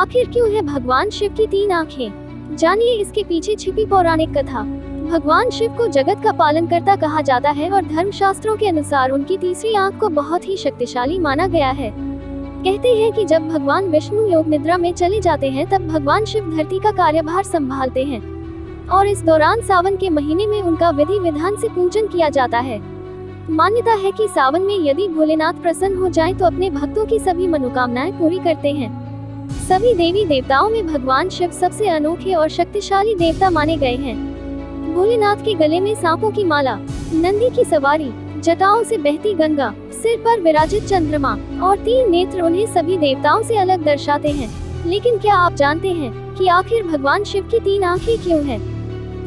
आखिर क्यों है भगवान शिव की तीन आँखें? जानिए इसके पीछे छिपी पौराणिक कथा। भगवान शिव को जगत का पालनकर्ता कहा जाता है और धर्मशास्त्रों के अनुसार उनकी तीसरी आँख को बहुत ही शक्तिशाली माना गया है। कहते हैं कि जब भगवान विष्णु योग निद्रा में चले जाते हैं तब भगवान शिव धरती का कार्यभार संभालते हैं और इस दौरान सावन के महीने में उनका विधि विधान से पूजन किया जाता है। मान्यता है कि सावन में यदि भोलेनाथ प्रसन्न हो जाएं तो अपने भक्तों की सभी मनोकामनाएं पूरी करते हैं। सभी देवी देवताओं में भगवान शिव सबसे अनोखे और शक्तिशाली देवता माने गए हैं। भोलेनाथ के गले में सांपों की माला, नंदी की सवारी, जटाओं से बहती गंगा, सिर पर विराजित चंद्रमा और तीन नेत्र उन्हें सभी देवताओं से अलग दर्शाते हैं। लेकिन क्या आप जानते हैं कि आखिर भगवान शिव की तीन आँखें क्यों हैं?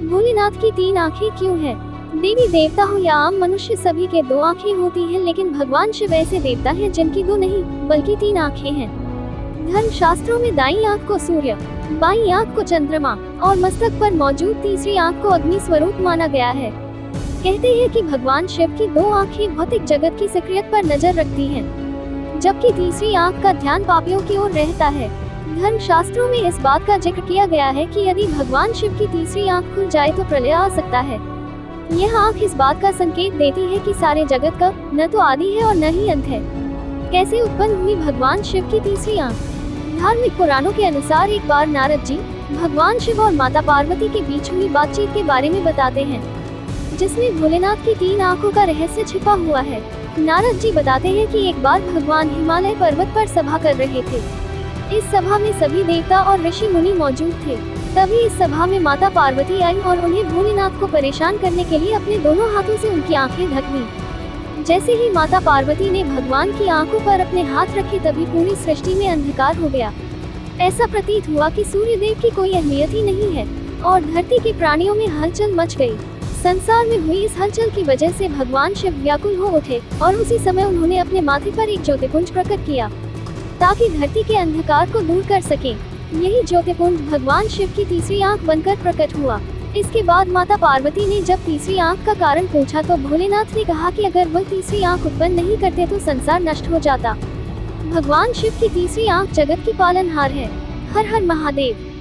भोलेनाथ की तीन आँखें क्यों हैं? देवी देवता हो या आम मनुष्य सभी के दो आँखें होती हैं, लेकिन भगवान शिव ऐसे देवता हैं जिनकी दो नहीं बल्कि तीन आँखें हैं। धर्म शास्त्रों में दाईं आँख को सूर्य, बाईं आँख को चंद्रमा और मस्तक पर मौजूद तीसरी आँख को अग्नि स्वरूप माना गया है। कहते हैं कि भगवान शिव की दो आँखें भौतिक जगत की सक्रियता पर नजर रखती हैं, जबकि तीसरी आँख का ध्यान पापियों की ओर रहता है। धर्म शास्त्रों में इस बात का जिक्र किया गया है कि यदि भगवान शिव की तीसरी आँख खुल जाए तो प्रलय आ सकता है। यह आँख इस बात का संकेत देती है कि सारे जगत का न तो आदि है और न ही अंत है। कैसे उत्पन्न हुई भगवान शिव की तीसरी आँख? धार्मिक पुराणों के अनुसार एक बार नारद जी भगवान शिव और माता पार्वती के बीच हुई बातचीत के बारे में बताते हैं, जिसमें भोलेनाथ की तीन आँखों का रहस्य छिपा हुआ है। नारद जी बताते हैं कि एक बार भगवान हिमालय पर्वत पर सभा कर रहे थे। इस सभा में सभी देवता और ऋषि मुनि मौजूद थे। तभी इस सभा में माता पार्वती आई और उन्हें भोलेनाथ को परेशान करने के लिए अपने दोनों हाथों से उनकी आंखें ढक लीं। जैसे ही माता पार्वती ने भगवान की आंखों पर अपने हाथ रखे तभी पूरी सृष्टि में अंधकार हो गया। ऐसा प्रतीत हुआ कि सूर्य देव की कोई अहमियत ही नहीं है और धरती के प्राणियों में हलचल मच गई। संसार में हुई इस हलचल की वजह से भगवान शिव व्याकुल हो उठे और उसी समय उन्होंने अपने माथे पर एक ज्योतिपुंज प्रकट किया ताकि धरती के अंधकार को दूर कर सकें। यही ज्योतिपुंज भगवान शिव की तीसरी आंख बनकर प्रकट हुआ। इसके बाद माता पार्वती ने जब तीसरी आंख का कारण पूछा तो भोलेनाथ ने कहा कि अगर वह तीसरी आंख उत्पन्न नहीं करते तो संसार नष्ट हो जाता। भगवान शिव की तीसरी आंख जगत की पालनहार है। हर हर महादेव।